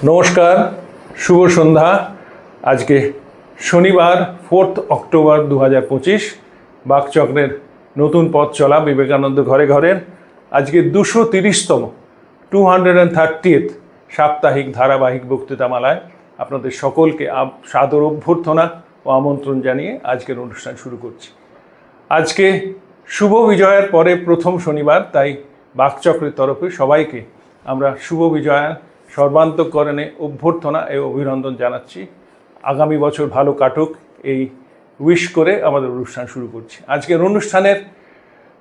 নমস্কার, শুভ সন্ধ্যা। আজকে শনিবার 4 অক্টোবর 2025, বাকচক্রের নতুন পথ চলা বিবেকানন্দ ঘরে ঘরের আজকে 230তম 230th সাপ্তাহিক ধারাবাহিক বক্তৃতামালায় আপনাদের সকলকে সাদর অভ্যর্থনা ও আমন্ত্রণ জানিয়ে আজকের অনুষ্ঠান শুরু করছি। আজকে শুভ বিজয়ের পরে প্রথম শনিবার, তাই বাকচক্রের তরফে সবাইকে আমরা শুভ বিজয়ার সর্বান্তঃকরণে অভ্যর্থনা এবং অভিনন্দন জানাচ্ছি। আগামী বছর ভালো কাটুক এই উইশ করে আমাদের অনুষ্ঠান শুরু করছি। আজকের অনুষ্ঠানের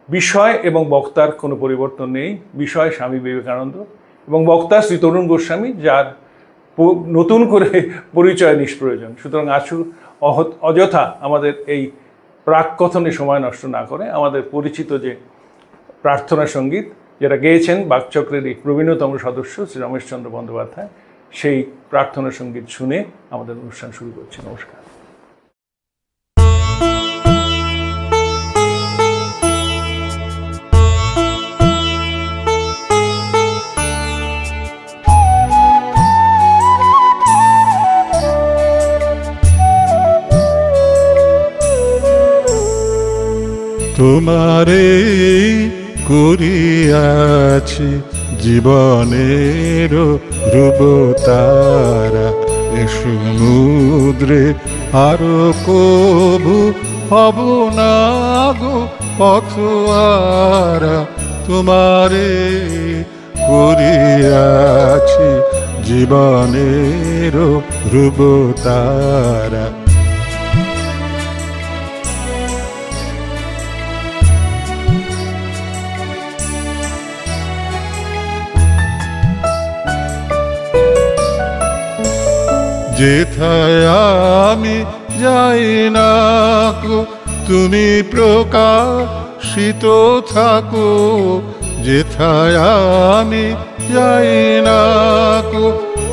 বিষয় এবং বক্তার কোনো পরিবর্তন নেই। বিষয় স্বামী বিবেকানন্দ এবং বক্তা শ্রী তরুণ গোস্বামী, যার নতুন করে পরিচয় নিষ্প্রয়োজন। সুতরাং অযথা আমাদের এই প্রাককথনে সময় নষ্ট না করে আমাদের পরিচিত যে প্রার্থনা সঙ্গীত যেটা গেয়েছেন বাকচক্রের এই প্রবীণতম সদস্য শ্রী রমেশচন্দ্র বন্দ্যোপাধ্যায়, সেই প্রার্থনা সঙ্গীত শুনে আমাদের অনুষ্ঠান শুরু করছি। নমস্কার। তোমারে করিয়াছি জীবনের রূপতারা, এ সমুদ্রে আরো কবু হব না গো পথহারা। তোমারে করিয়াছি জীবনের রূপতারা, যেথায় আমি যাই না গো তুমি প্রকাশিত থাকো। যেথায় আমি যাই না গো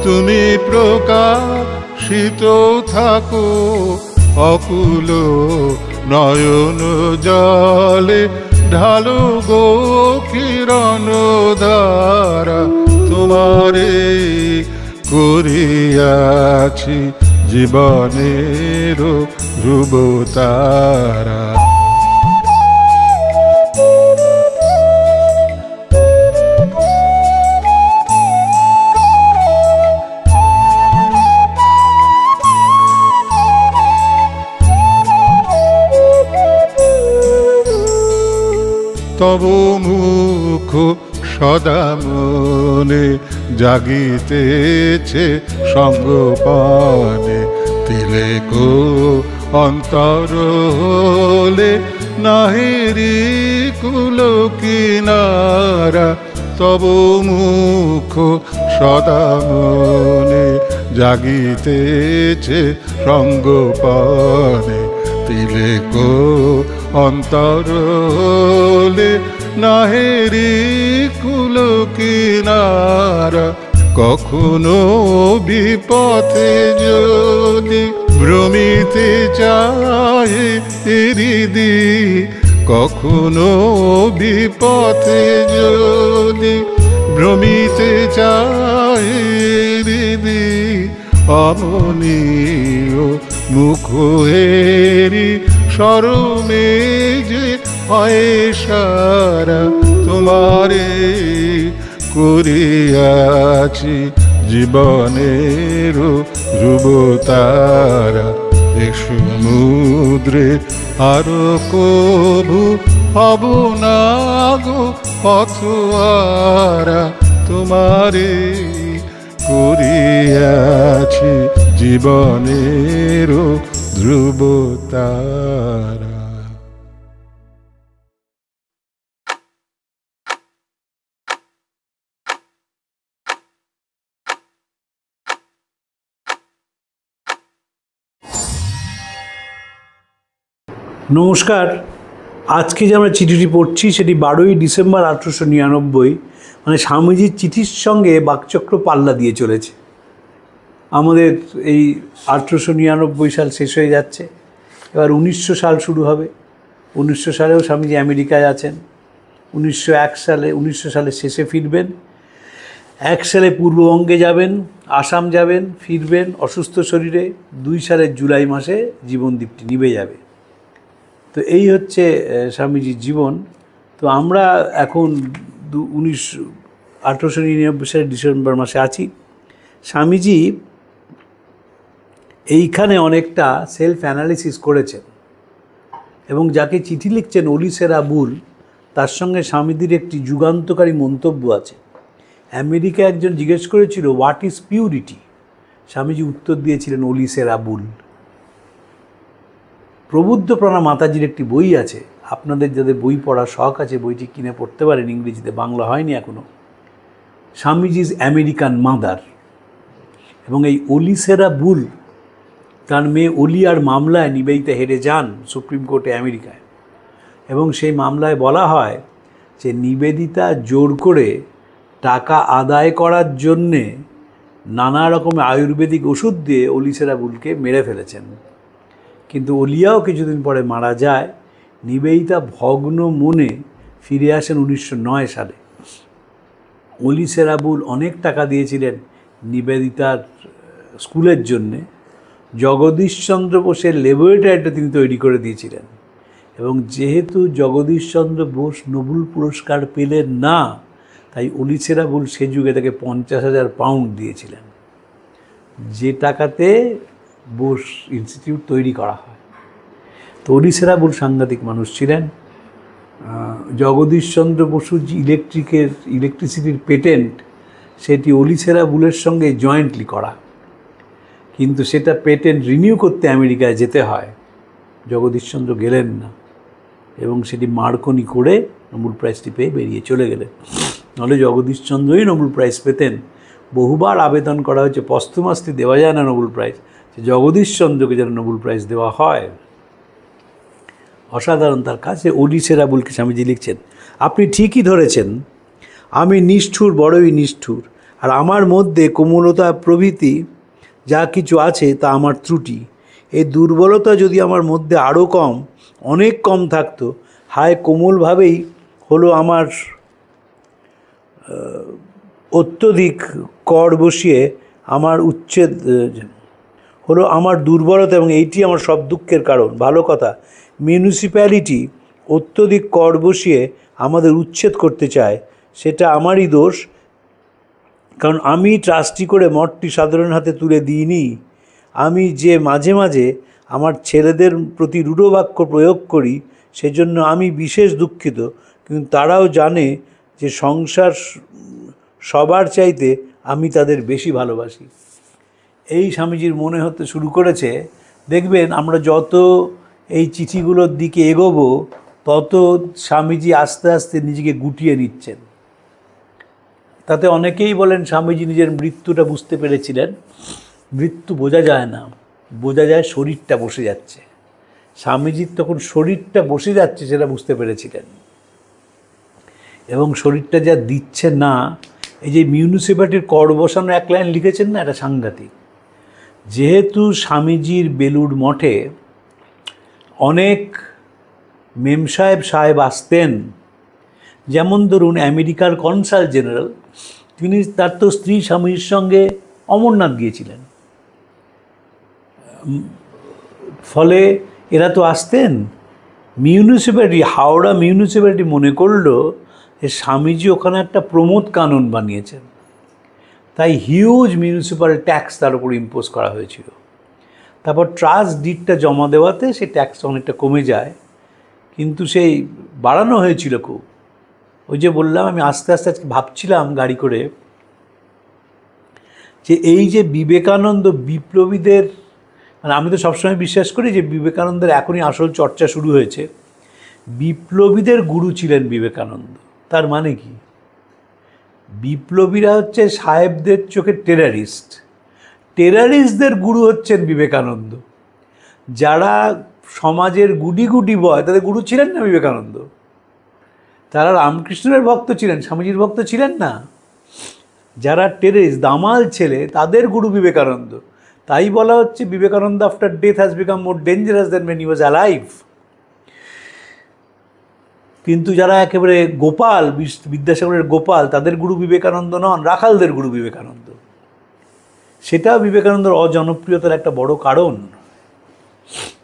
তুমি প্রকাশিত থাকো। অকুল নয়ন জলে ঢালো গো কিরণ ধারা। তোমারে করিয়াছি জীবনের ধ্রুবতারা। তব মুখ সদা মনে জাগিতেছে সঙ্গপানে। তিলেক অন্তর হলে নাহিরি কুল কিনারা। তব মুখ সদা মনে জাগিতেছে সঙ্গপানে। তিলেক অন্তর হলে নাহেরি কুল কিনারা। কখনো বিপথে যদি ভ্রমিতে চায় হৃদি, কখনো বিপথে যদি ভ্রমিতে চায় হৃদি। অমনীয় মুখ হেরি শরমে যে হয় সারা। তোমারে করিয়াছি জীবনের ধ্রুবতারা, এ সমুদ্রে আরো কবু হব না গো পথহারা। তোমারে করিয়াছি জীবনের ধ্রুবতারা। নমস্কার। আজকে যে আমরা চিঠিটি পড়ছি সেটি 12ই ডিসেম্বর 1899, মানে স্বামীজির চিঠির সঙ্গে বাকচক্র পাল্লা দিয়ে চলেছে। আমাদের এই 1899 সাল শেষ হয়ে যাচ্ছে, এবার 1900 সাল শুরু হবে। 1900 সালেও স্বামীজি আমেরিকায় আছেন। 1901 সালে 1900 সালের শেষে ফিরবেন। 1 সালে পূর্ববঙ্গে যাবেন, আসাম যাবেন, ফিরবেন অসুস্থ শরীরে, ২ সালের জুলাই মাসে জীবনদীপটি নিভে যাবে। তো এই হচ্ছে স্বামীজির জীবন। তো আমরা এখন 1899 সালের ডিসেম্বর মাসে আছি। স্বামীজি এইখানে অনেকটা সেলফ অ্যানালিসিস করেছেন এবং যাকে চিঠি লিখছেন ওলিসেরা বুল, তার সঙ্গে স্বামীজির একটি যুগান্তকারী মন্তব্য আছে। আমেরিকা একজন জিজ্ঞেস করেছিল হোয়াট ইজ পিউরিটি, স্বামীজি উত্তর দিয়েছিলেন ওলিসেরা বুল। প্রবুদ্ধপ্রাণা মাতাজির একটি বই আছে, আপনাদের যাদের বই পড়ার শখ আছে বইটি কিনে পড়তে পারেন, ইংরেজিতে, বাংলা হয়নি এখনও। স্বামীজিজ আমেরিকান মাদার। এবং এই ওলিসেরা বুল তার মেয়ে ওলিয়ার মামলায় নিবেদিতা হেরে যান সুপ্রিম কোর্টে আমেরিকায়, এবং সেই মামলায় বলা হয় যে নিবেদিতা জোর করে টাকা আদায় করার জন্যে নানা রকমের আয়ুর্বেদিক ওষুধ দিয়ে ওলিসেরা বুলকে মেরে ফেলেছেন। কিন্তু ওলিয়াও কিছুদিন পরে মারা যায়। নিবেদিতা ভগ্ন মনে ফিরে আসেন 1909 সালে। ওলিসেরা বুল অনেক টাকা দিয়েছিলেন নিবেদিতার স্কুলের জন্যে। জগদীশচন্দ্র বোসের ল্যাবরেটরিটা তিনি তৈরি করে দিয়েছিলেন, এবং যেহেতু জগদীশচন্দ্র বোস নোবেল পুরস্কার পেলেন না, তাই ওলিসেরা বুল সে যুগে তাকে 50,000 পাউন্ড দিয়েছিলেন, যে টাকাতে বোস ইনস্টিটিউট তৈরি করা হয়। তো ওলিসেরা বুল সাংঘাতিক মানুষ ছিলেন। জগদীশচন্দ্র বসুর যে ইলেকট্রিসিটির পেটেন্ট, সেটি ওলিসেরা বুলের সঙ্গে জয়েন্টলি করা, কিন্তু সেটা পেটেন্ট রিনিউ করতে আমেরিকায় যেতে হয়। জগদীশচন্দ্র গেলেন না এবং সেটি মার্কনি করে নোবেল প্রাইজটি পেয়ে বেরিয়ে চলে গেলেন। নাহলে জগদীশচন্দ্রই নোবেল প্রাইজ পেতেন। বহুবার আবেদন করা হয়েছে, পস্থুমাসলি দেওয়া যায় না নোবেল প্রাইজ, যে জগদীশচন্দ্রকে যেন নোবেল প্রাইজ দেওয়া হয়। অসাধারণ তার কাছে। ওলিসেরা বুলকে স্বামীজি লিখছেন, আপনি ঠিকই ধরেছেন, আমি নিষ্ঠুর, বড়ই নিষ্ঠুর, আর আমার মধ্যে কোমলতা প্রভৃতি যা কিছু আছে তা আমার ত্রুটি। এই দুর্বলতা যদি আমার মধ্যে আরও কম, অনেক কম থাকতো, হায় কোমলভাবেই হলো আমার অত্যধিক কর বসিয়ে আমার উচ্ছেদ হলো আমার দুর্বলতা, এবং এইটি আমার সব দুঃখের কারণ। ভালো কথা, মিউনিসিপ্যালিটি অত্যধিক কর বসিয়ে আমাদের উচ্ছেদ করতে চায়, সেটা আমারই দোষ, কারণ আমি ট্রাস্টি করে মঠটি সাধারণ হাতে তুলে দিইনি। আমি যে মাঝে মাঝে আমার ছেলেদের প্রতি রূঢ় বাক্য প্রয়োগ করি, সেজন্য আমি বিশেষ দুঃখিত, কিন্তু তারাও জানে যে সংসার সবার চাইতে আমি তাদের বেশি ভালোবাসি। এই স্বামীজির মনে হতে শুরু করেছে। দেখবেন আমরা যত এই চিঠিগুলোর দিকে এগোবো, তত স্বামীজি আস্তে আস্তে নিজেকে গুটিয়ে নিচ্ছেন। তাতে অনেকেই বলেন স্বামীজি নিজের মৃত্যুটা বুঝতে পেরেছিলেন। মৃত্যু বোঝা যায় না, বোঝা যায় শরীরটা বসে যাচ্ছে। স্বামীজির তখন শরীরটা বসে যাচ্ছে সেটা বুঝতে পেরেছিলেন, এবং শরীরটা যা দিচ্ছে না, এই যে মিউনিসিপ্যালিটির কর বসানো এক লাইন লিখেছেন না, এটা সাংঘাতিক। যেহেতু স্বামীজির বেলুড় মঠে অনেক মেম সাহেব আসতেন, যেমন ধরুন আমেরিকার কনসাল জেনারেল, তিনি তার তো স্ত্রী স্বামীর সঙ্গে অমরনাথ গিয়েছিলেন, ফলে এরা তো আসতেন। মিউনিসিপ্যালিটি, হাওড়া মিউনিসিপ্যালিটি মনে করলো যে স্বামীজি ওখানে একটা প্রমোদ কানন বানিয়েছেন, তাই হিউজ মিউনিসিপ্যাল ট্যাক্স তার উপর ইম্পোজ করা হয়েছিল। তারপর ট্রাস্ট ডিডটা জমা দেওয়াতে সেই ট্যাক্সটা অনেকটা কমে যায়, কিন্তু সেই বাড়ানো হয়েছিল খুব। ওই যে বললাম, আমি আস্তে আস্তে আজকে ভাবছিলাম গাড়ি করে, যে এই যে বিবেকানন্দ বিপ্লবীদের, মানে আমি তো সবসময় বিশ্বাস করি যে বিবেকানন্দের এখনই আসল চর্চা শুরু হয়েছে। বিপ্লবীদের গুরু ছিলেন বিবেকানন্দ। তার মানে কি? বিপ্লবীরা হচ্ছে সাহেবদের চোখে টেরারিস্ট, টেরারিস্টদের গুরু হচ্ছেন বিবেকানন্দ। যারা সমাজের গুটি গুটি বয়, তাদের গুরু ছিলেন না বিবেকানন্দ। তারা রামকৃষ্ণের ভক্ত ছিলেন, স্বামীজির ভক্ত ছিলেন না। যারা টেরারিস্ট, দামাল ছেলে, তাদের গুরু বিবেকানন্দ। তাই বলা হচ্ছে Vivekananda after death has become more dangerous than when he was alive। কিন্তু যারা একেবারে গোপাল, বিদ্যাসাগরের গোপাল, তাদের গুরু বিবেকানন্দ নন, রাখালদের গুরু বিবেকানন্দ। সেটাও বিবেকানন্দর অজনপ্রিয়তার একটা বড় কারণ।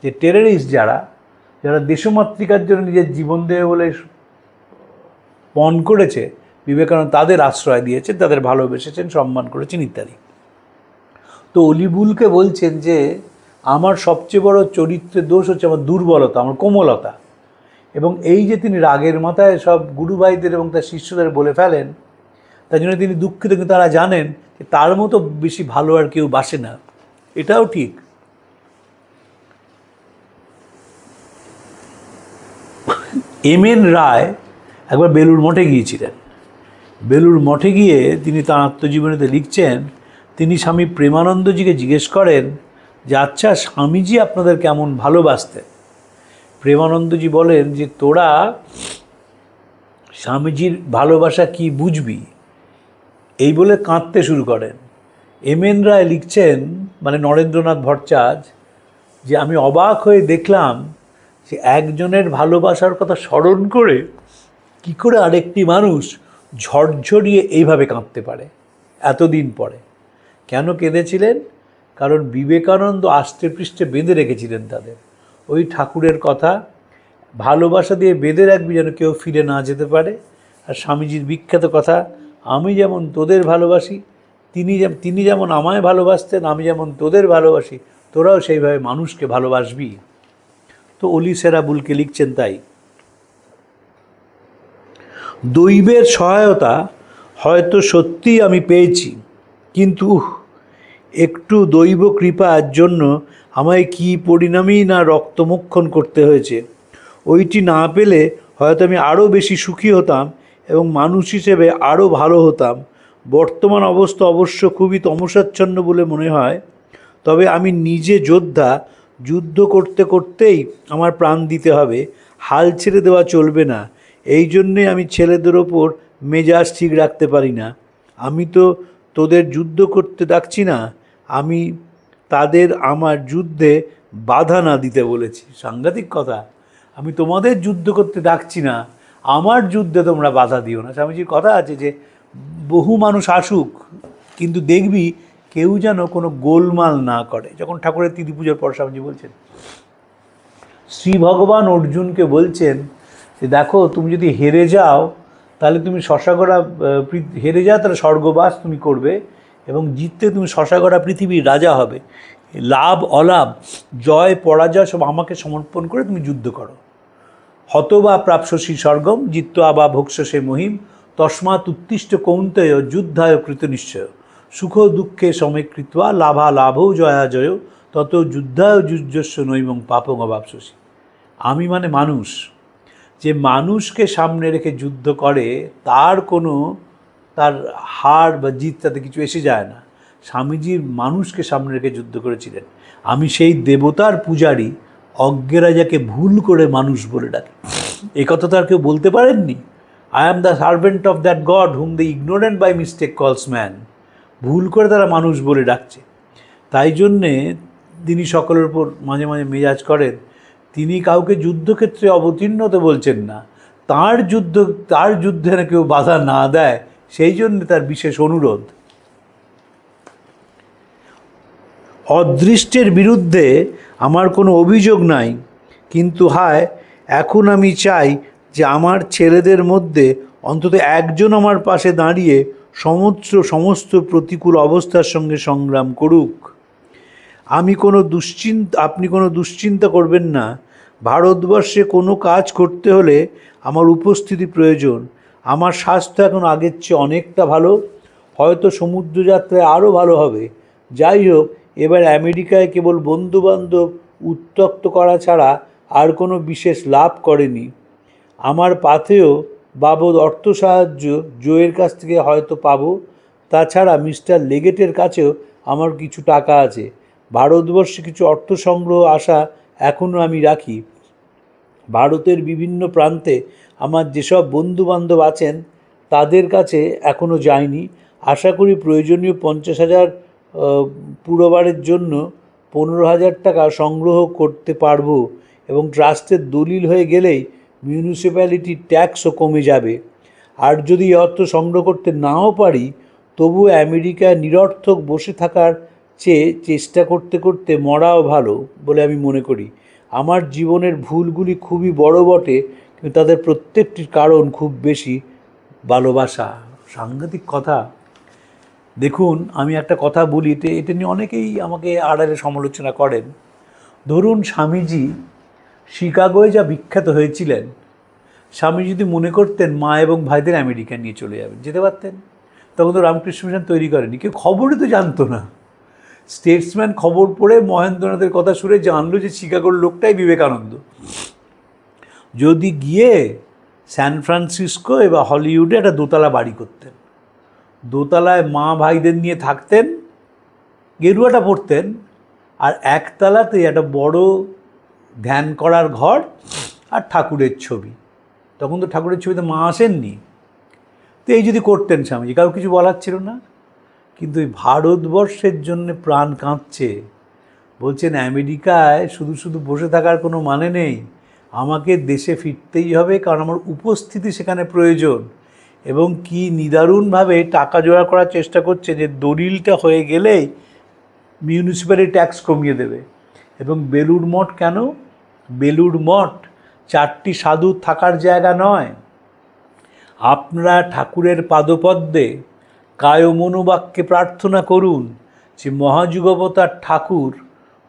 যে টেররিস্ট যারা দেশমাতৃকার জন্য নিজের জীবন দেবে বলে পণ করেছে, বিবেকানন্দ তাদের আশ্রয় দিয়েছেন, তাদের ভালোবেসেছেন, সম্মান করেছেন ইত্যাদি। তো অলিবুলকে বলছেন যে আমার সবচেয়ে বড় চরিত্রের দোষ হচ্ছে আমার দুর্বলতা, আমার কোমলতা। এবং এই যে তিনি রাগের মাথায় সব গুরু ভাইদের এবং তার শিষ্যদের বলে ফেলেন, তার জন্য তিনি দুঃখিত, কিন্তু তারা জানেন যে তার মতো বেশি ভালো আর কেউ বাসে না। এটাও ঠিক। এম.এন. রায় একবার বেলুড় মঠে গিয়েছিলেন। বেলুড় মঠে গিয়ে তিনি তাঁর আত্মজীবনীতে লিখছেন, তিনি স্বামী প্রেমানন্দজিকে জিজ্ঞেস করেন যে আচ্ছা স্বামীজি আপনাদের কেমন ভালোবাসতেন। প্রেমানন্দজি বলেন যে তোরা স্বামীজির ভালোবাসা কি বুঝবি, এই বলে কাঁদতে শুরু করেন। এম.এন. রায় লিখছেন, মানে নরেন্দ্রনাথ ভট্টাচার্য, যে আমি অবাক হয়ে দেখলাম যে একজনের ভালোবাসার কথা স্মরণ করে কি করে আরেকটি মানুষ ঝরঝরিয়ে এইভাবে কাঁদতে পারে এতদিন পরে। কেন কেঁদেছিলেন? কারণ বিবেকানন্দ আষ্টে পৃষ্ঠে বেঁধে রেখেছিলেন তাদের। ওই ঠাকুরের কথা, ভালোবাসা দিয়ে বেঁধে রাখবি যেন কেউ ফিরে না যেতে পারে। আর স্বামীজির বিখ্যাত কথা, আমি যেমন তোদের ভালোবাসি, তিনি যেমন আমায় ভালোবাসতেন, আমি যেমন তোদের ভালোবাসি, তোরাও সেইভাবে মানুষকে ভালোবাসবি। তো অলি সেরাবুলকে লিখছেন তাই। দৈবের সহায়তা হয়তো সত্যিই আমি পেয়েছি, কিন্তু একটু দৈব কৃপার জন্য আমায় কী পরিণামেই না রক্তমুক্ষণ করতে হয়েছে। ওইটি না পেলে হয়তো আমি আরও বেশি সুখী হতাম এবং মানুষ হিসেবে আরও ভালো হতাম। বর্তমান অবস্থা অবশ্য খুবই তমসাচ্ছন্ন বলে মনে হয়, তবে আমি নিজে যোদ্ধা, যুদ্ধ করতে করতেই আমার প্রাণ দিতে হবে, হাল ছেড়ে দেওয়া চলবে না। এই জন্যে আমি ছেলেদের ওপর মেজাজ ঠিক রাখতে পারি না। আমি তো তোদের যুদ্ধ করতে ডাকছি না, আমি তাদের আমার যুদ্ধে বাধা না দিতে বলেছি। সাংঘাতিক কথা। আমি তোমাদের যুদ্ধ করতে ডাকছি না, আমার যুদ্ধে তোমরা বাধা দিও না। স্বামীজির কথা আছে যে বহু মানুষ আসুক, কিন্তু দেখবি কেউ যেন কোনো গোলমাল না করে। যখন ঠাকুরের তিথি পুজোর পর স্বামীজি বলছেন, শ্রী ভগবান অর্জুনকে বলছেন যে দেখো তুমি যদি হেরে যাও তাহলে তুমি শশাগড়া হেরে যাও তাহলে স্বর্গবাস তুমি করবে, এবং জিততে তুমি শশাগড়া পৃথিবীর রাজা হবে। লাভ অলাভ, জয় পরাজয় সব আমাকে সমর্পণ করে তুমি যুদ্ধ করো। হতবা প্রাপ্স্যসি স্বর্গম জিত্বা বা ভোক্ষ্যসে মহিম তস্মাৎ উত্তিষ্ঠ কৌন্তেয় যুদ্ধায় কৃতনিশ্চয় সুখ দুঃখে সমে কৃত্বা লাভা লাভও জয়া জয় তত যুদ্ধায় যুজ্যস্য নৈবং পাপং অবাপ্স্যসি। আমি মানে মানুষ, যে মানুষকে সামনে রেখে যুদ্ধ করে তার হার বা জিত তাতে কিছু এসে যায় না। স্বামীজির মানুষকে সামনে রেখে যুদ্ধ করেছিলেন। আমি সেই দেবতার পূজারী, অজ্ঞেরা যাকে ভুল করে মানুষ বলে ডাকে। এ কথা তো আর কেউ বলতে পারেননি। I am the servant of that God whom the ignorant by mistake calls man. ভুল করে তারা মানুষ বলে ডাকছে। তাই জন্যে তিনি সকলের উপর মাঝে মাঝে মেজাজ করেন। তিনি কাউকে যুদ্ধক্ষেত্রে অবতীর্ণ হতে বলছেন না, তার যুদ্ধে না কেউ বাধা না দেয়, সেই জন্য তার বিশেষ অনুরোধ। অদৃষ্টের বিরুদ্ধে আমার কোনো অভিযোগ নাই, কিন্তু হায় এখন আমি চাই যে আমার ছেলেদের মধ্যে অন্তত একজন আমার পাশে দাঁড়িয়ে সমস্ত প্রতিকূল অবস্থার সঙ্গে সংগ্রাম করুক। আপনি কোনো দুশ্চিন্তা করবেন না। ভারতবর্ষে কোনো কাজ করতে হলে আমার উপস্থিতি প্রয়োজন। আমার স্বাস্থ্য এখন আগের চেয়ে অনেকটা ভালো, হয়তো সমুদ্রযাত্রায় আরও ভালো হবে। যাই হোক, এবার আমেরিকায় কেবল বন্ধুবান্ধব উত্ত্যক্ত করা ছাড়া আর কোনো বিশেষ লাভ করেনি। আমার পাথেয় বাবদ অর্থ সাহায্য জোয়ের কাছ থেকে হয়তো পাবো। তাছাড়া মিস্টার লেগেটের কাছেও আমার কিছু টাকা আছে। ভারতবর্ষে কিছু অর্থ সংগ্রহ আশা এখনও আমি রাখি। ভারতের বিভিন্ন প্রান্তে আমার যেসব বন্ধুবান্ধব আছেন তাদের কাছে এখনও যায়নি। আশা করি প্রয়োজনীয় 50,000 পুরবারের জন্য 15,000 টাকা সংগ্রহ করতে পারবো, এবং ট্রাস্টের দলিল হয়ে গেলেই মিউনিসিপ্যালিটির ট্যাক্সও কমে যাবে। আর যদি এই অর্থ সংগ্রহ করতে নাও পারি, তবু আমেরিকায় নিরর্থক বসে থাকার চেয়ে চেষ্টা করতে করতে মরাও ভালো বলে আমি মনে করি। আমার জীবনের ভুলগুলি খুবই বড় বটে, কিন্তু তাদের প্রত্যেকটির কারণ খুব বেশি ভালোবাসা। সাংঘাতিক কথা। দেখুন, আমি একটা কথা বলি, এটা নিয়ে অনেকেই আমাকে আড়ালে সমালোচনা করেন। ধরুন, স্বামীজি শিকাগোয় যা বিখ্যাত হয়েছিলেন, স্বামী যদি মনে করতেন মা এবং ভাইদের আমেরিকা নিয়ে চলে যাবেন, যেতে পারতেন। তখন তো রামকৃষ্ণ মিশন তৈরি করেনি, কেউ খবরই তো জানতো না। স্টেটসম্যান খবর পড়ে মহেন্দ্রনাথের কথা শুনে জানলো যে শিকাগোর লোকটাই বিবেকানন্দ। যদি গিয়ে স্যান ফ্রান্সিসকো বা হলিউডে একটা দোতলা বাড়ি করতেন, দোতলায় মা ভাইদের নিয়ে থাকতেন, গেরুয়াটা পড়তেন, আর একতলাতে একটা বড় ধ্যান করার ঘর আর ঠাকুরের ছবি। তখন তো ঠাকুরের ছবিতে মা আসেননি। তো এই যদি করতেন স্বামীজি, কারো কিছু বলার ছিল না। কিন্তু এই ভারতবর্ষের জন্য প্রাণ কাঁদছে, বলছেন আমেরিকায় শুধু শুধু বসে থাকার কোনো মানে নেই, আমাকে দেশে ফিরতেই হবে, কারণ আমার উপস্থিতি সেখানে প্রয়োজন। এবং কি নিদারুণভাবে টাকা জোগাড় করার চেষ্টা করছে যে দলিলটা হয়ে গেলেই মিউনিসিপ্যালিটি ট্যাক্স কমিয়ে দেবে। এবং বেলুড় মঠ কেন? বেলুড় মঠ 4টি সাধু থাকার জায়গা নয়। আপনারা ঠাকুরের পাদপদ্মে কায় মনোবাক্যে প্রার্থনা করুন যে মহাযুগবতার ঠাকুর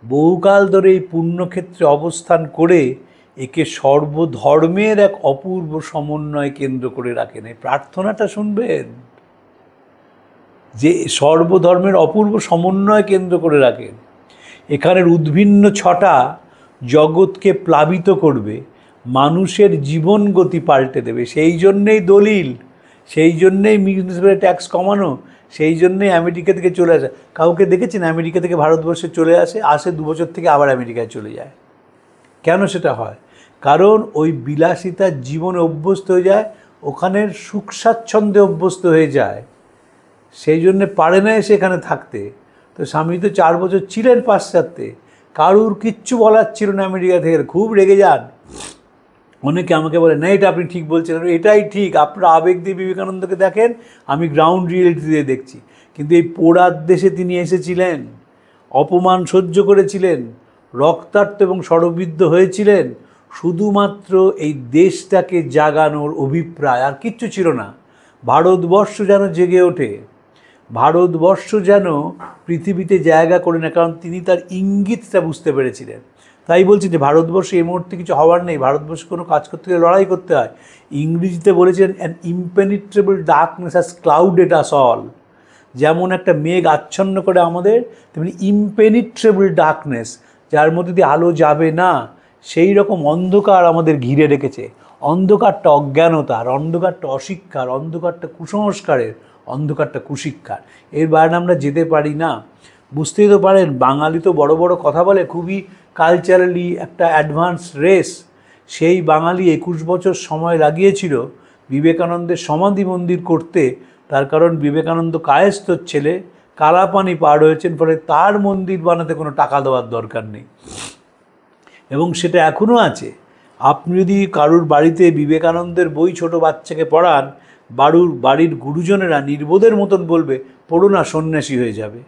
বহুকাল ধরে এই পুণ্যক্ষেত্রে অবস্থান করে একে সর্বধর্মের এক অপূর্ব সমন্বয় কেন্দ্র করে রাখেন। এই প্রার্থনাটা শুনবেন, যে সর্বধর্মের অপূর্ব সমন্বয় কেন্দ্র করে রাখেন। এখানের উদ্ভিন্ন ছটা জগৎকে প্লাবিত করবে, মানুষের জীবন গতি পাল্টে দেবে। সেই জন্যেই দলিল, সেই জন্যেই মিউনিসিপ্যাল ট্যাক্স কমানো, সেই জন্যেই আমেরিকা থেকে চলে আসে। কাউকে দেখেছেন আমেরিকা থেকে ভারতবর্ষে চলে আসে 2 বছর থেকে আবার আমেরিকায় চলে যায়? কেন সেটা হয়? কারণ ওই বিলাসিতার জীবনে অভ্যস্ত হয়ে যায়, ওখানের সুখ স্বাচ্ছন্দ্যে অভ্যস্ত হয়ে যায়, সেই জন্যে পারে না এসে এখানে থাকতে। তো স্বামী তো 4 বছর ছিলেন পাশ্চাত্যে, কারুর কিচ্ছু বলার ছিল না আমেরিকা থেকে। খুব রেগে যান। অনেকে আমাকে বলে, না এটা আপনি ঠিক বলছেন। এটাই ঠিক, আপনারা আবেগ দিয়ে বিবেকানন্দকে দেখেন, আমি গ্রাউন্ড রিয়েলিটি দিয়ে দেখছি। কিন্তু এই পোড়ার দেশে তিনি এসেছিলেন, অপমান সহ্য করেছিলেন, রক্তাক্ত এবং শরবিদ্ধ হয়েছিলেন, শুধুমাত্র এই দেশটাকে জাগানোর অভিপ্রায়, আর কিচ্ছু ছিল না। ভারতবর্ষ যেন জেগে ওঠে, ভারতবর্ষ যেন পৃথিবীতে জায়গা করে না, কারণ তিনি তার ইঙ্গিতটা বুঝতে পেরেছিলেন। তাই বলছি যে ভারতবর্ষে এই মুহূর্তে কিছু হওয়ার নেই, ভারতবর্ষে কোনো কাজ করতে গেলে লড়াই করতে হয়। ইংরেজিতে বলেছেন, an impenetrable darkness has clouded us all. যেমন একটা মেঘ আচ্ছন্ন করে আমাদের, তেমনি ইমপেনিট্রেবল ডার্কনেস, যার মধ্যে দিয়ে আলো যাবে না, সেই রকম অন্ধকার আমাদের ঘিরে রেখেছে। অন্ধকারটা অজ্ঞানতার, অন্ধকারটা অশিক্ষার, অন্ধকারটা কুসংস্কারের, অন্ধকারটা কুশিক্ষার। এর বাইরে আমরা যেতে পারি না। বুঝতেই তো পারেন, বাঙালি তো বড় বড় কথা বলে, খুবই কালচারালি একটা অ্যাডভান্স রেস। সেই বাঙালি 21 বছর সময় লাগিয়েছিল বিবেকানন্দের সমাধি মন্দির করতে। তার কারণ বিবেকানন্দ কায়েস্তর ছেলে, কালাপানি পার হয়েছেন, ফলে তার মন্দির বানাতে কোনো টাকা দেওয়ার দরকার নেই। এবং সেটা এখনও আছে। আপনি যদি কারুর বাড়িতে বিবেকানন্দের বই ছোট বাচ্চাকে পড়ান, বাড়ির গুরুজনেরা নির্বোধের মতন বলবে, পড়ো না, সন্ন্যাসী হয়ে যাবে।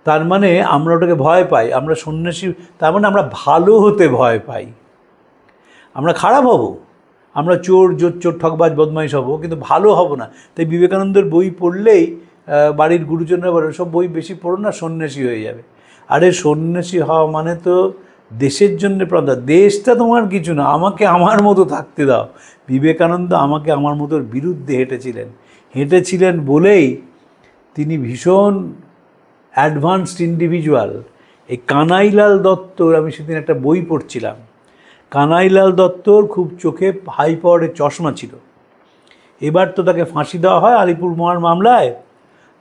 তার মানে আমরা ওটাকে ভয় পাই, আমরা সন্ন্যাসী, তার মানে আমরা ভালো হতে ভয় পাই। আমরা খারাপ হব, আমরা চোর ঠকবাজ বদমাইশ হব, কিন্তু ভালো হব না। তাই বিবেকানন্দের বই পড়লেই বাড়ির গুরুজনরা বলে, সব বই বেশি পড়ো না, সন্ন্যাসী হয়ে যাবে। আরে সন্ন্যাসী হওয়া মানে তো দেশের জন্য প্রাণ। দেশটা তোমার কিছু না, আমাকে আমার মতো থাকতে দাও। বিবেকানন্দ আমাকে আমার মতোর বিরুদ্ধে হেঁটেছিলেন বলেই তিনি ভীষণ অ্যাডভান্সড ইন্ডিভিজুয়াল। এই কানাইলাল দত্তর, আমি সেদিন একটা বই পড়ছিলাম, কানাইলাল দত্তর খুব চোখে হাই পাওয়ারের চশমা ছিল। এবার তো তাকে ফাঁসি দেওয়া হয় আলিপুর মহার মামলায়।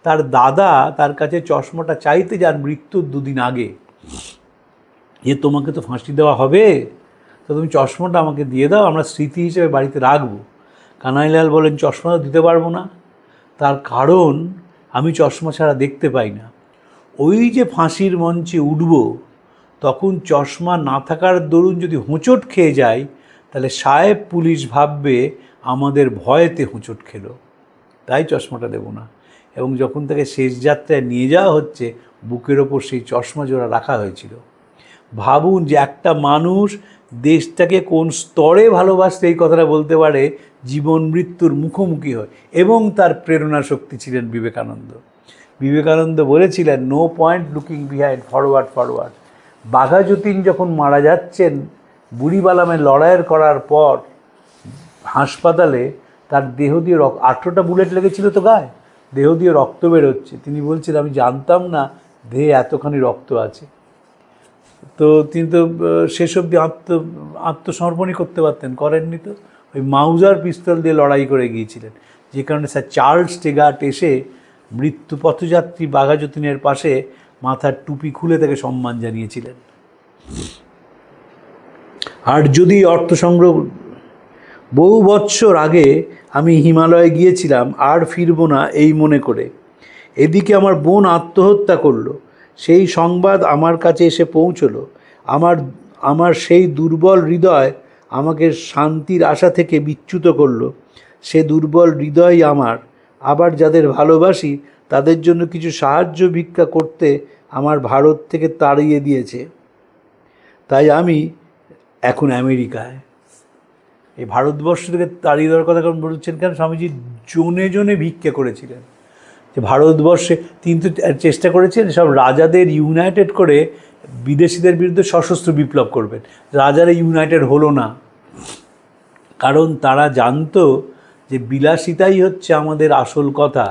তার দাদা তার কাছে চশমাটা চাইতে যান মৃত্যুর 2 দিন আগে, যে তোমাকে তো ফাঁসি দেওয়া হবে, তো তুমি চশমাটা আমাকে দিয়ে দাও, আমরা স্মৃতি হিসেবে বাড়িতে রাখবো। কানাইলাল বলেন, চশমা তো দিতে পারবো না, তার কারণ আমি চশমা ছাড়া দেখতে পাই না। ওই যে ফাঁসির মঞ্চে উঠব, তখন চশমা না থাকার দরুন যদি হোঁচট খেয়ে যায়, তাহলে সাহেব পুলিশ ভাববে আমাদের ভয়েতে হোঁচট খেলো। তাই চশমাটা দেবো না। এবং যখন তাকে শেষ যাত্রায় নিয়ে যাওয়া হচ্ছে, বুকের ওপর সেই চশমা জোড়া রাখা হয়েছিল। ভাবুন যে একটা মানুষ দেশটাকে কোন স্তরে ভালোবাসতে এই কথাটা বলতে পারে, জীবন মৃত্যুর মুখোমুখি হয়। এবং তার প্রেরণা শক্তি ছিলেন বিবেকানন্দ। বিবেকানন্দ বলেছিলেন, no point looking behind, forward forward. Bagha Jatin যখন মারা যাচ্ছেন বুড়িবালামে লড়াইয়ের করার পর হাসপাতালে, তার দেহ দিয়ে 18টা বুলেট লেগেছিল তো গায়ে, দেহ দিয়ে রক্ত বেরোচ্ছে। তিনি বলছিলেন, আমি জানতাম না দেহে এতখানি রক্ত আছে। তো তিনি তো শেষ অবধি আত্মসমর্পণই করতে পারতেন, করেননি তো। ওই মাউজার পিস্তল দিয়ে লড়াই করে গিয়েছিলেন, যে কারণে স্যার চার্লস টেগাট এসে মৃত্যু পথযাত্রী বাঘা যতীনের পাশে মাথার টুপি খুলে তাকে সম্মান জানিয়েছিলেন। আর যদি অর্থ সংগ্রহ, বহু বৎসর আগে আমি হিমালয়ে গিয়েছিলাম, আর ফিরব না এই মনে করে। এদিকে আমার বোন আত্মহত্যা করলো, সেই সংবাদ আমার কাছে এসে পৌঁছলো। আমার সেই দুর্বল হৃদয় আমাকে শান্তির আশা থেকে বিচ্যুত করলো। সে দুর্বল হৃদয় আমার, আবার যাদের ভালোবাসি তাদের জন্য কিছু সাহায্য ভিক্ষা করতে আমার ভারত থেকে তাড়িয়ে দিয়েছে। তাই আমি এখন আমেরিকায়। এই ভারতবর্ষ থেকে তাড়িয়ে দেওয়ার কথা কারণ বলছেন কেন, স্বামীজি জনে জনে ভিক্ষা করেছিলেন। যে ভারতবর্ষে তিনি তো চেষ্টা করেছেন সব রাজাদের ইউনাইটেড করে বিদেশিদের বিরুদ্ধে সশস্ত্র বিপ্লব করবেন। রাজারা ইউনাইটেড হলো না, কারণ তারা জানতো যে বিলাসিতাই হচ্ছে আমাদের আসল কথা।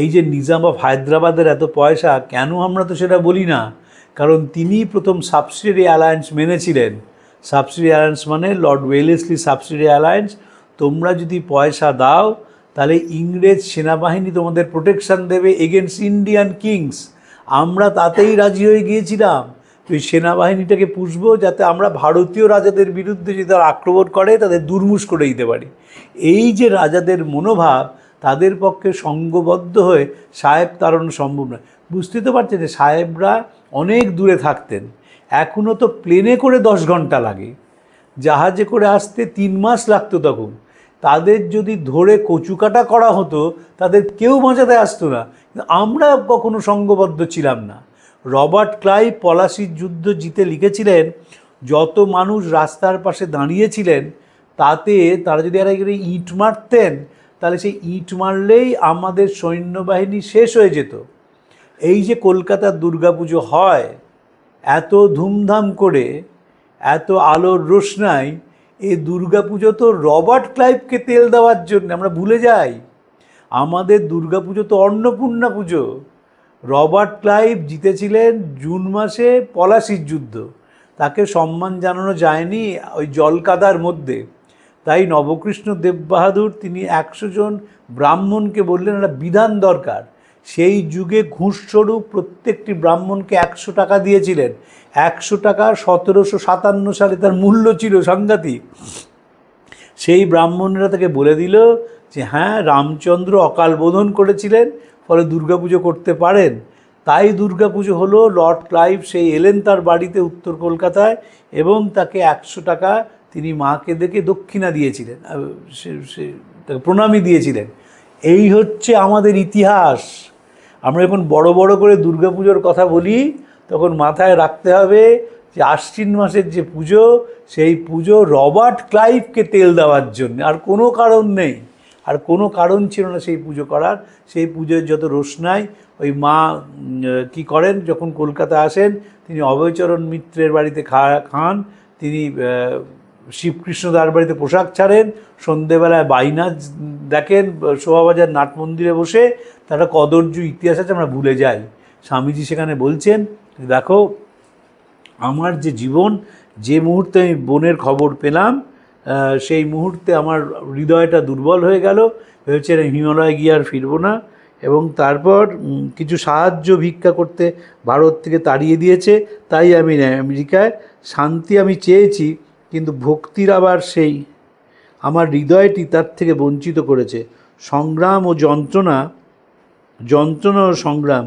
এই যে নিজাম অফ হায়দ্রাবাদের এত পয়সা কেন, আমরা তো সেটা বলি না, কারণ তিনি প্রথম সাবসিডিয়ারি অ্যালায়েন্স মেনেছিলেন। সাবসিডিয়ারি অ্যালায়েন্স মানে লর্ড ওয়েলেসলি সাবসিডিয়ারি অ্যালায়েন্স, তোমরা যদি পয়সা দাও তাহলে ইংরেজ সেনাবাহিনী তোমাদের প্রোটেকশান দেবে এগেনস্ট ইন্ডিয়ান কিংস। আমরা তাতেই রাজি হয়ে গিয়েছিলাম, ওই সেনাবাহিনীটাকে পুষবো যাতে আমরা ভারতীয় রাজাদের বিরুদ্ধে যদি তারা আক্রমণ করে তাদের দুর্মুষ করে দিতে পারি। এই যে রাজাদের মনোভাব, তাদের পক্ষে সঙ্গবদ্ধ হয়ে সাহেব তাড়ানো সম্ভব নয়। বুঝতে তো পারছেন যে সাহেবরা অনেক দূরে থাকতেন, এখনও তো প্লেনে করে 10 ঘন্টা লাগে, জাহাজে করে আসতে 3 মাস লাগতো তখন। তাদের যদি ধরে কচুকাটা করা হতো তাদের কেউ বাঁচাতে আসতো না, কিন্তু আমরা কখনো সঙ্গবদ্ধ ছিলাম না। রবার্ট ক্লাইভ পলাশির যুদ্ধ জিতে লিখেছিলেন, যত মানুষ রাস্তার পাশে দাঁড়িয়েছিলেন তাতে তারা যদি আর ইট মারতেন তাহলে সেই ইট মারলেই আমাদের সৈন্যবাহিনী শেষ হয়ে যেত। এই যে কলকাতার দুর্গাপুজো হয় এত ধুমধাম করে, এত আলোর রোশনাই, এই দুর্গাপুজো তো রবার্ট ক্লাইভকে তেল দেওয়ার জন্য। আমরা ভুলে যাই আমাদের দুর্গাপুজো তো অন্নপূর্ণা পুজো। রবার্ট ক্লাইভ জিতেছিলেন জুন মাসে পলাশির যুদ্ধ, তাকে সম্মান জানানো যায়নি ওই জলকাদার মধ্যে। তাই নবকৃষ্ণ দেব বাহাদুর তিনি 100 জন ব্রাহ্মণকে বললেন একটা বিধান দরকার। সেই যুগে ঘুষস্বরূপ প্রত্যেকটি ব্রাহ্মণকে 100 টাকা দিয়েছিলেন। 100 টাকা 1757 সালে তার মূল্য ছিল সাংঘাতিক। সেই ব্রাহ্মণরা তাকে বলে দিল যে হ্যাঁ, রামচন্দ্র অকাল বোধন করেছিলেন, ফলে দুর্গাপুজো করতে পারেন। তাই দুর্গাপুজো হলো। লর্ড ক্লাইভ সেই এলেন তার বাড়িতে উত্তর কলকাতায়, এবং তাকে 100 টাকা তিনি মাকে দেখে দক্ষিণা দিয়েছিলেন, তাকে প্রণামী দিয়েছিলেন। এই হচ্ছে আমাদের ইতিহাস। আমরা যখন বড় বড় করে দুর্গাপুজোর কথা বলি তখন মাথায় রাখতে হবে যে আশ্বিন মাসের যে পুজো, সেই পুজো রবার্ট ক্লাইভকে তেল দেওয়ার জন্য, আর কোনো কারণ নেই। আর কোনো কারণ ছিল না সেই পুজো করার। সেই পুজোর যত রোশনাই, ওই মা কি করেন, যখন কলকাতা আসেন তিনি অভয়চরণ মিত্রের বাড়িতে খান, তিনি শিবকৃষ্ণদার বাড়িতে পোশাক ছাড়েন, সন্ধেবেলায় বাইনা দেখেন শোভাবাজার নাট মন্দিরে বসে। তারা কদর্য ইতিহাস আছে, আমরা ভুলে যাই। স্বামীজি সেখানে বলছেন, দেখো আমার যে জীবন, যে মুহূর্তে আমি বোনের খবর পেলাম সেই মুহূর্তে আমার হৃদয়টা দুর্বল হয়ে গেল, ভেবেছে হিমালয় গিয়ে আর ফিরবো না। এবং তারপর কিছু সাহায্য ভিক্ষা করতে ভারত থেকে তাড়িয়ে দিয়েছে, তাই আমি আমেরিকায়। শান্তি আমি চেয়েছি, কিন্তু ভক্তির আবার সেই আমার হৃদয়টি তার থেকে বঞ্চিত করেছে। সংগ্রাম ও যন্ত্রণা ও সংগ্রাম,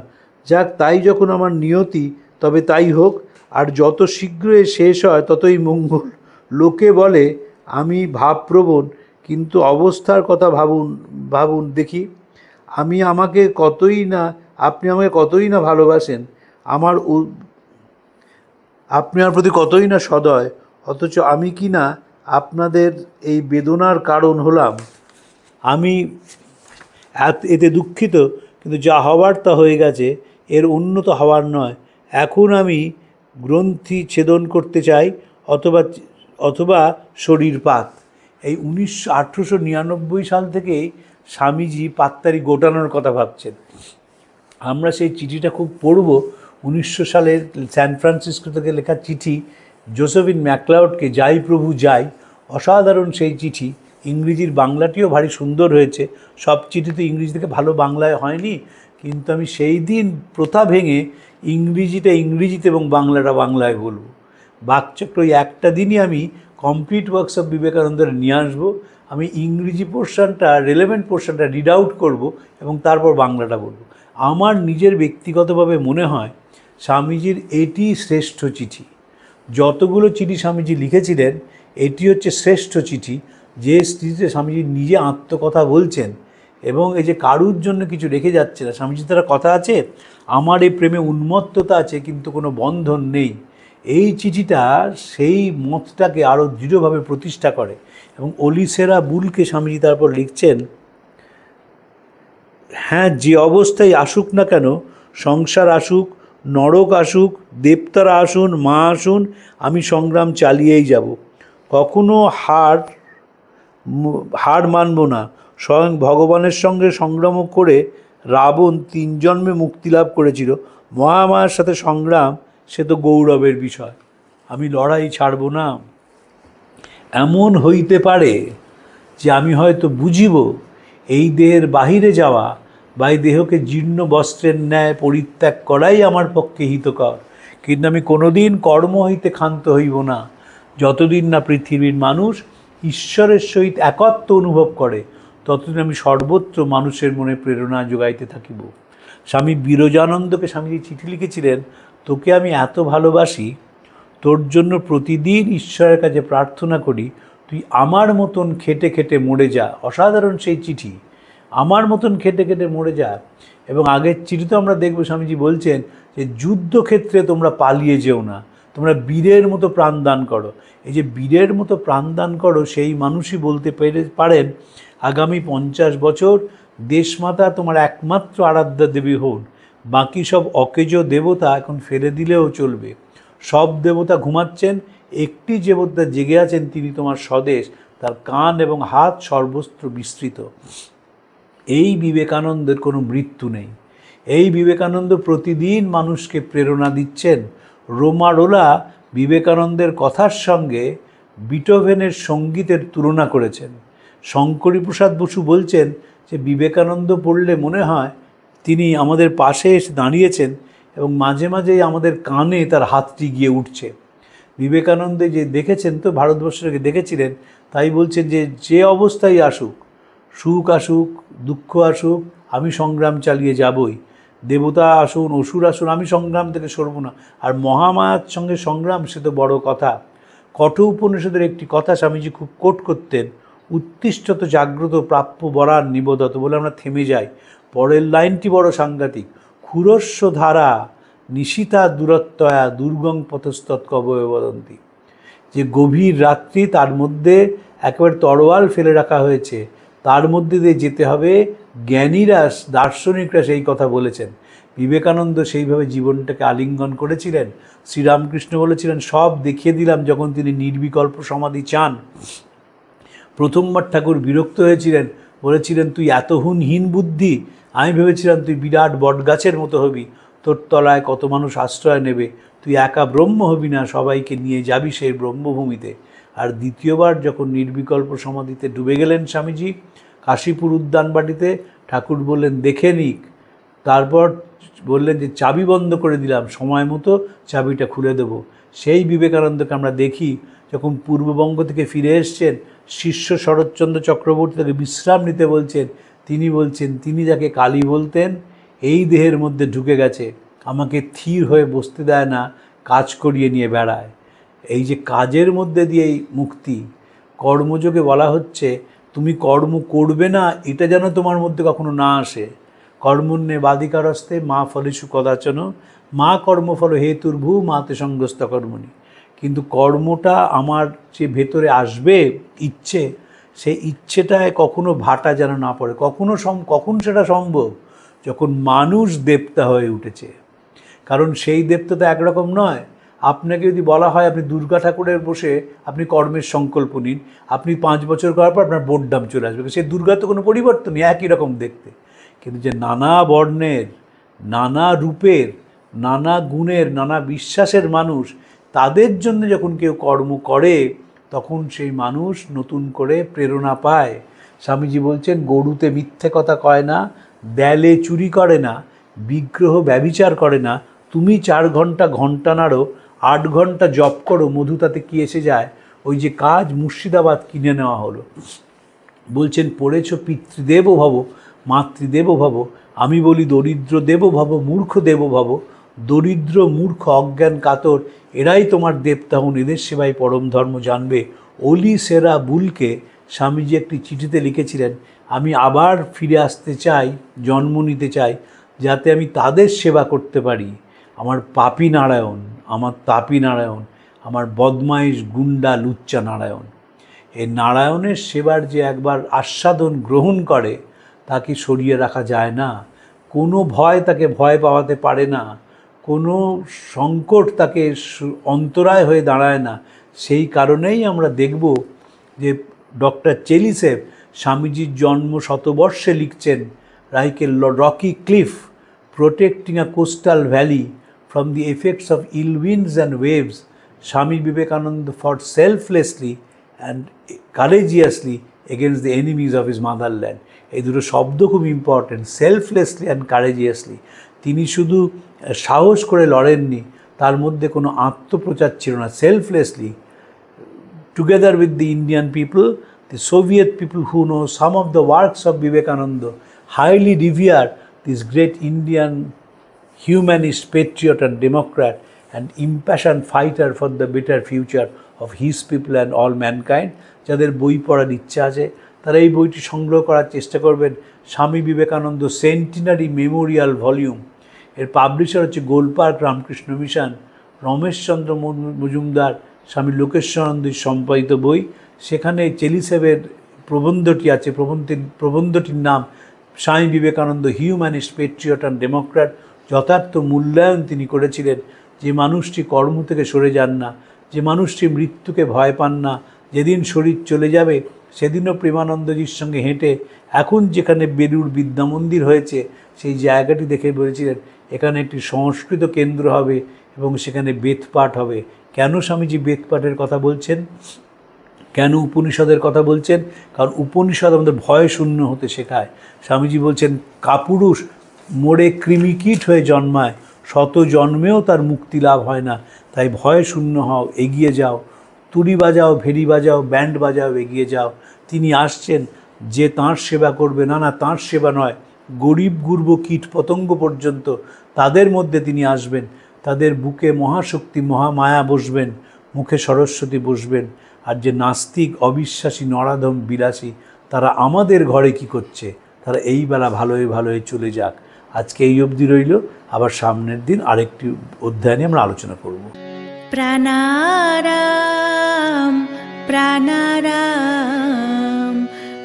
যাক তাই যখন আমার নিয়তি তবে তাই হোক, আর যত শীঘ্রই শেষ হয় ততই মঙ্গল। লোকে বলে আমি ভাবপ্রবণ, কিন্তু অবস্থার কথা ভাবুন দেখি। আপনি আমাকে কতই না ভালোবাসেন, আপনি আমার প্রতি কতই না সদয়, অথচ আমি কি না আপনাদের এই বেদনার কারণ হলাম। আমি এতে দুঃখিত, কিন্তু যা হওয়ার তা হয়ে গেছে, এর উন্নত হওয়ার নয়। এখন আমি গ্রন্থি ছেদন করতে চাই, অথবা শরীরপাত। এই 1899 সাল থেকেই স্বামীজি পাত্তারি গোটানোর কথা ভাবছেন। আমরা সেই চিঠিটা খুব পড়ব। 1900 সালের স্যান ফ্রান্সিসকো থেকে লেখা চিঠি, জোসেফিন ম্যাকলাউডকে, যাই প্রভু যাই। অসাধারণ সেই চিঠি। ইংরেজির বাংলাটিও ভারী সুন্দর হয়েছে। সব চিঠি তো ইংরেজি থেকে ভালো বাংলায় হয়নি, কিন্তু আমি সেই দিন প্রথা ভেঙে ইংরেজিটা ইংরেজিতে এবং বাংলাটা বাংলায় বলবো। বাকচক্র ওই একটা দিনই আমি কমপ্লিট ওয়ার্কস অফ বিবেকানন্দের নিয়ে আসবো। আমি ইংরেজি পোর্শনটা, রেলেভেন্ট পোর্শনটা রিড আউট করবো এবং তারপর বাংলাটা বলবো। আমার নিজের ব্যক্তিগতভাবে মনে হয় স্বামীজির এটি শ্রেষ্ঠ চিঠি। যতগুলো চিঠি স্বামীজি লিখেছিলেন, এটি হচ্ছে শ্রেষ্ঠ চিঠি, যে চিঠিতে স্বামীজি নিজে আত্মকথা বলছেন এবং এই যে কারুর জন্য কিছু রেখে যাচ্ছে না। স্বামীজি তারা কথা আছে, আমার এই প্রেমে উন্মত্ততা আছে কিন্তু কোনো বন্ধন নেই। এই চিঠিটা সেই মতটাকে আরও দৃঢ়ভাবে প্রতিষ্ঠা করে এবং অলিসেরা বুলকে স্বামীজি তারপর লিখছেন, হ্যাঁ, যে অবস্থায় আসুক না কেন, সংসার আসুক, নরক আসুক, দেবতারা আসুন, মা আসুন, আমি সংগ্রাম চালিয়েই যাব। কখনো হার মানব না। স্বয়ং ভগবানের সঙ্গে সংগ্রাম করে রাবণ 3 জন্মে মুক্তি লাভ করেছিল। মহামায়ার সাথে সংগ্রাম, সে তো গৌরবের বিষয়। আমি লড়াই ছাড়ব না। এমন হইতে পারে যে আমি হয়তো বুঝিব এই দেহের বাহিরে যাওয়া বা এই দেহকে জীর্ণ বস্ত্রের ন্যায় পরিত্যাগ করাই আমার পক্ষে হিতকর, কিন্তু আমি কোনোদিন কর্ম হইতে ক্ষান্ত হইব না। যতদিন না পৃথিবীর মানুষ ঈশ্বরের সহিত একত্ব অনুভব করে, ততদিন আমি সর্বত্র মানুষের মনে প্রেরণা যোগাইতে থাকিব। স্বামী বিরজানন্দকে স্বামীজি চিঠি লিখেছিলেন, তোকে আমি এত ভালোবাসি, তোর জন্য প্রতিদিন ঈশ্বরের কাছে প্রার্থনা করি, তুই আমার মতন খেটে খেটে মরে যা। অসাধারণ সেই চিঠি, আমার মতন খেটে খেটে মরে যা। এবং আগের চিঠিতে আমরা দেখব স্বামীজি বলছেন যে যুদ্ধক্ষেত্রে তোমরা পালিয়ে যেও না, তোমরা বীরের মতো প্রাণদান করো। এই যে বীরের মতো প্রাণদান করো, সেই মানুষই বলতে পারেন আগামী 50 বছর দেশমাতা তোমার একমাত্র আরাধ্যা দেবী হন। বাকি সব অকেজ দেবতা এখন ফেলে দিলেও চলবে। সব দেবতা ঘুমাচ্ছেন, একটি দেবতা জেগে আছেন, তিনি তোমার স্বদেশ, তার কান এবং হাত সর্বস্ত্র বিস্তৃত। এই বিবেকানন্দের কোনো মৃত্যু নেই। এই বিবেকানন্দ প্রতিদিন মানুষকে প্রেরণা দিচ্ছেন। রোমারোলা বিবেকানন্দের কথার সঙ্গে বিটোভেনের সঙ্গীতের তুলনা করেছেন। শঙ্করীপ্রসাদ বসু বলছেন যে বিবেকানন্দ পড়লে মনে হয় তিনি আমাদের পাশে এসে দাঁড়িয়েছেন এবং মাঝে মাঝেই আমাদের কানে তার হাতটি গিয়ে উঠছে। বিবেকানন্দ যে দেখেছেন, তো ভারতবর্ষকে দেখেছিলেন, তাই বলছেন যে যে অবস্থায় আসুক, সুখ আসুক, দুঃখ আসুক, আমি সংগ্রাম চালিয়ে যাবই। দেবতা আসুন, অসুর আসুন, আমি সংগ্রাম থেকে সরব না। আর মহামায়ার সঙ্গে সংগ্রাম, সে তো বড় কথা। কঠোপনিষদের একটি কথা স্বামীজি খুব কোট করতেন, উত্তিষ্ঠত জাগ্রত প্রাপ্য বরান নিবোধত, বলে আমরা থেমে যাই। পরের লাইনটি বড় সাংঘাতিক, ক্ষুরস্য ধারা নিশিতা দূরত্বয়া দুর্গং পথস্তৎ কবয়ে বদন্তি। যে গভীর রাত্রি, তার মধ্যে একেবারে তরোয়াল ফেলে রাখা হয়েছে, তার মধ্যে দিয়ে যেতে হবে। জ্ঞানীরা, দার্শনিকরা সেই কথা বলেছেন। বিবেকানন্দ সেইভাবে জীবনটাকে আলিঙ্গন করেছিলেন। শ্রীরামকৃষ্ণ বলেছিলেন, সব দেখিয়ে দিলাম যখন তিনি নির্বিকল্প সমাধি চান। প্রথমবার ঠাকুর বিরক্ত হয়েছিলেন, বলেছিলেন, তুই এত হীন বুদ্ধি, আমি ভেবেছিলাম তুই বিরাট বটগাছের মতো হবি, তোর তলায় কত মানুষ আশ্রয় নেবে, তুই একা ব্রহ্ম হবি না, সবাইকে নিয়ে যাবি সেই ব্রহ্মভূমিতে। আর দ্বিতীয়বার যখন নির্বিকল্প সমাধিতে ডুবে গেলেন স্বামীজি কাশীপুর উদ্যানবাটিতে, ঠাকুর বললেন দেখে নিক। তারপর বললেন যে চাবি বন্ধ করে দিলাম, সময় মতো চাবিটা খুলে দেব। সেই বিবেকানন্দকে আমরা দেখি যখন পূর্ববঙ্গ থেকে ফিরে এসছেন, শিষ্য শরৎচন্দ্র চক্রবর্তী তাকে বিশ্রাম নিতে বলছেন, তিনি বলছেন, তিনি যাকে কালী বলতেন, এই দেহের মধ্যে ঢুকে গেছে, আমাকে থির হয়ে বসতে দেয় না, কাজ করিয়ে নিয়ে বেড়ায়। এই যে কাজের মধ্যে দিয়েই মুক্তি, কর্মযোগে বলা হচ্ছে তুমি কর্ম করবে না এটা যেন তোমার মধ্যে কখনো না আসে। কর্মণ্যে বাধিকারস্তে মা ফলেষু কদাচন মা কর্মফল হেতুর্ভূ মাতে সঙ্গস্ত কর্মণি। কিন্তু কর্মটা আমার যে ভেতরে আসবে ইচ্ছে, সেই ইচ্ছেটায় কখনো ভাটা যেন না পড়ে। কখন সেটা সম্ভব? যখন মানুষ দেবতা হয়ে উঠেছে। কারণ সেই দেবতা তো একরকম নয়। আপনাকে যদি বলা হয় আপনি দুর্গা ঠাকুরের বসে আপনি কর্মের সংকল্প নিন, আপনি 5 বছর করার পর আপনার বোর্ডাম চলে আসবে। সেই দুর্গা তো কোনো পরিবর্তন নেই, একই রকম দেখতে। কিন্তু যে নানা বর্ণের, নানা রূপের, নানা গুণের, নানা বিশ্বাসের মানুষ, তাদের জন্য যখন কেউ কর্ম করে তখন সেই মানুষ নতুন করে প্রেরণা পায়। স্বামীজি বলছেন, গরুতে মিথ্যে কথা কয় না, দেলে চুরি করে না, বিগ্রহ ব্যভিচার করে না, তুমি 4 ঘন্টা ঘন্টা নাড়ো, 8 ঘন্টা জপ করো, মধু তাতে কি এসে যায়? ওই যে কাজ মুর্শিদাবাদ কিনে নেওয়া হলো। বলছেন, পড়েছ পিতৃদেব ভব মাতৃদেব ভব, আমি বলি দরিদ্র দেব ভব মূর্খ দেব ভব। দরিদ্র মূর্খ অজ্ঞান কাতর এরাই তোমার দেবতা হন, এদের সেবাই পরম ধর্ম জানবে। অলি সেরা বুলকে স্বামীজি একটি চিঠিতে লিখেছিলেন, আমি আবার ফিরে আসতে চাই, জন্ম নিতে চাই, যাতে আমি তাদের সেবা করতে পারি। আমার পাপী নারায়ণ, আমার তাপী নারায়ণ, আমার বদমাইশ গুন্ডা লুচ্চা নারায়ণ। এই নারায়ণের সেবার যে একবার আস্বাদন গ্রহণ করে তাকে সরিয়ে রাখা যায় না। কোনো ভয় তাকে ভয় পাওয়াতে পারে না, কোনো সংকট তাকে অন্তরায় হয়ে দাঁড়ায় না। সেই কারণেই আমরা দেখব যে ডক্টর চেলিসেভ স্বামীজির জন্ম শতবর্ষে লিখছেন, like a Rocky cliff protecting a coastal valley from the effects of ill winds and waves, Swami Vivekananda fought selflessly and courageously against the enemies of his motherland. এই দুটো শব্দ খুব ইম্পর্টেন্ট, সেলফলেসলি অ্যান্ড কারেজিয়াসলি। তিনি শুধু সাহস করে লড়েননি, তার মধ্যে কোনো আত্মপ্রচার ছিল না। Selflessly, together with the Indian people, the Soviet people who know some of the works of Vivekananda highly revere this great Indian humanist, patriot and democrat and impassioned fighter for the better future of his people and all mankind. যাদের বই পড়ার ইচ্ছা আছে তারা এই বইটি সংগ্রহ করার চেষ্টা করবেন। Swami Vivekananda centenary Memorial volume, এর পাবলিশার হচ্ছে গোলপার্ক রামকৃষ্ণ মিশন। রমেশচন্দ্র মজুমদার, স্বামী লোকেশ্বরানন্দের সম্পাদিত বই। সেখানে চেলিসেভের প্রবন্ধটি আছে, প্রবন্ধটির নাম Swami Vivekananda humanist, patriot and Democrat. যথার্থ মূল্যায়ন তিনি করেছিলেন। যে মানুষটি কর্ম থেকে সরে যান না, যে মানুষটি মৃত্যুকে ভয় পান না, যেদিন শরীর চলে যাবে সেদিনও প্রেমানন্দজির সঙ্গে হেঁটে এখন যেখানে বেলুড় বিদ্যামন্দির হয়েছে সেই জায়গাটি দেখে বলেছিলেন এখানে একটি সংস্কৃত কেন্দ্র হবে এবং সেখানে বেদপাঠ হবে। কেন স্বামীজি বেদপাঠের কথা বলছেন, কেন উপনিষদের কথা বলছেন? কারণ উপনিষদ আমাদের ভয় শূন্য হতে শেখায়। স্বামীজি বলছেন, কাপুরুষ মোড়ে কৃমিকীট হয়ে জন্মায়, শত জন্মেও তার মুক্তি লাভ হয় না। তাই ভয় শূন্য হও, এগিয়ে যাও, তুড়ি বাজাও, ভেরি বাজাও, ব্যান্ড বাজাও, এগিয়ে যাও। তিনি আসছেন যে তাঁর সেবা করবে, না না তাঁর সেবা নয়, গরিব গুরব কীট পতঙ্গ পর্যন্ত তাদের মধ্যে তিনি আসবেন। তাদের বুকে মহাশক্তি মহামায়া বসবেন, মুখে সরস্বতী বসবেন। আর যে নাস্তিক, অবিশ্বাসী, নরাধম, বিলাসী, তারা আমাদের ঘরে কি করছে? তারা এই বেলা ভালোই ভালোই চলে যাক। আজকে এই অবধি রইল, আবার সামনের দিন আরেকটি অধ্যায় নিয়ে আমরা আলোচনা করব। প্রাণারাম প্রাণারাম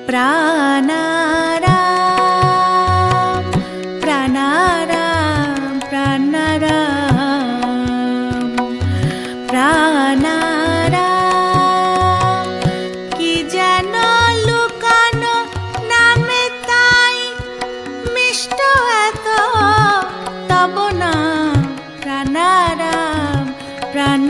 প্রাণারাম প্রাণারাম প্রাণারাম প্রাণারাম। কি যেন লুকানো নামে তাই মিষ্ট এত তব নাম প্রাণারাম প্রাণ